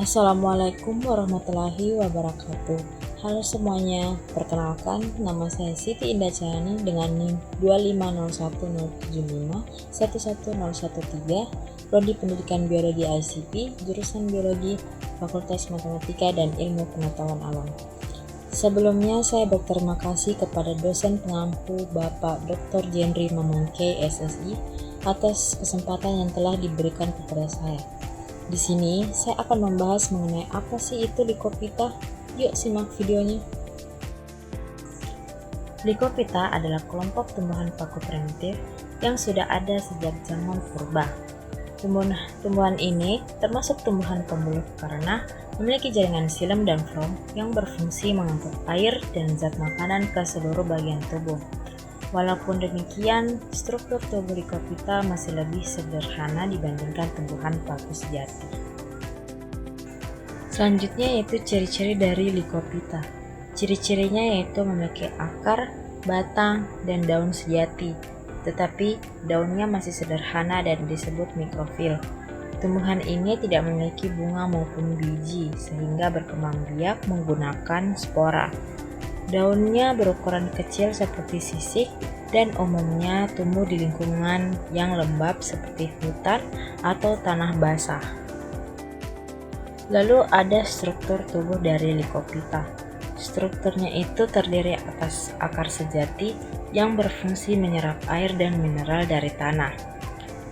Assalamualaikum warahmatullahi wabarakatuh. Halo semuanya, perkenalkan nama saya Siti Indah Cahani dengan NIM 25010751113, Prodi Pendidikan Biologi ICP, jurusan Biologi, Fakultas Matematika dan Ilmu Pengetahuan Alam. Sebelumnya saya berterima kasih kepada dosen pengampu Bapak Dr. Jenry Mamongke SSI atas kesempatan yang telah diberikan kepada saya. Di sini saya akan membahas mengenai apa sih itu Lycophyta. Yuk simak videonya. Lycophyta adalah kelompok tumbuhan paku primitif yang sudah ada sejak zaman purba. Tumbuhan ini termasuk tumbuhan pembuluh karena memiliki jaringan xilem dan floem yang berfungsi mengangkut air dan zat makanan ke seluruh bagian tubuh. Walaupun demikian, struktur tubuh Lycophyta masih lebih sederhana dibandingkan tumbuhan paku sejati. Selanjutnya yaitu ciri-ciri dari Lycophyta. Ciri-cirinya yaitu memiliki akar, batang, dan daun sejati, tetapi daunnya masih sederhana dan disebut mikrofil. Tumbuhan ini tidak memiliki bunga maupun biji, sehingga berkembang biak menggunakan spora. Daunnya berukuran kecil seperti sisik dan umumnya tumbuh di lingkungan yang lembab seperti hutan atau tanah basah. Lalu ada struktur tubuh dari Lycophyta. Strukturnya itu terdiri atas akar sejati yang berfungsi menyerap air dan mineral dari tanah.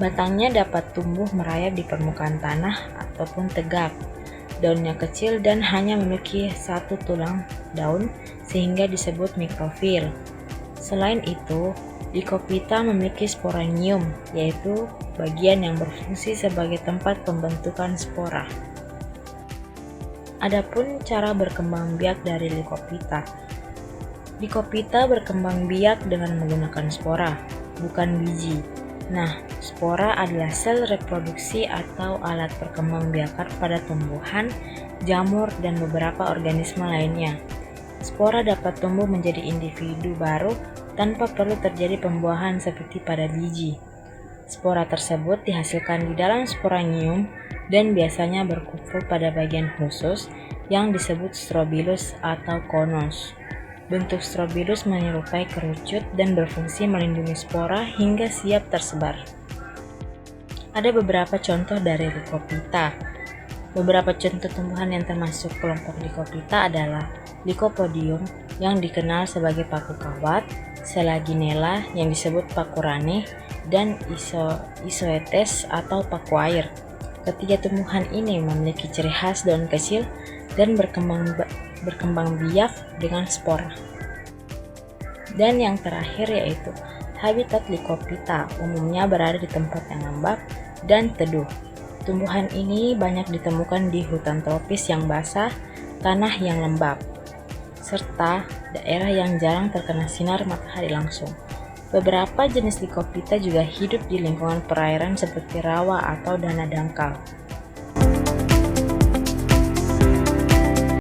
Batangnya dapat tumbuh merayap di permukaan tanah ataupun tegak. Daunnya kecil dan hanya memiliki satu tulang daun sehingga disebut mikrofil. Selain itu, Lycophyta memiliki sporanium, yaitu bagian yang berfungsi sebagai tempat pembentukan spora. Adapun cara berkembang biak dari Lycophyta. Lycophyta berkembang biak dengan menggunakan spora, bukan biji. Nah, spora adalah sel reproduksi atau alat perkembangbiakan pada tumbuhan, jamur, dan beberapa organisme lainnya. Spora dapat tumbuh menjadi individu baru tanpa perlu terjadi pembuahan seperti pada biji. Spora tersebut dihasilkan di dalam sporanium dan biasanya berkumpul pada bagian khusus yang disebut strobilus atau konus. Bentuk strobilus menyerupai kerucut dan berfungsi melindungi spora hingga siap tersebar. Ada beberapa contoh dari Lycophyta. Beberapa contoh tumbuhan yang termasuk kelompok Lycophyta adalah Lycopodium yang dikenal sebagai paku kawat, Selaginella yang disebut paku raneh, dan Isoetes atau paku air. Ketiga tumbuhan ini memiliki ciri khas daun kecil dan berkembang biak dengan spora. Dan yang terakhir yaitu habitat Lycophyta, umumnya berada di tempat yang lembab dan teduh. Tumbuhan ini banyak ditemukan di hutan tropis yang basah, tanah yang lembab, serta daerah yang jarang terkena sinar matahari langsung. Beberapa jenis Lycophyta juga hidup di lingkungan perairan seperti rawa atau danau dangkal.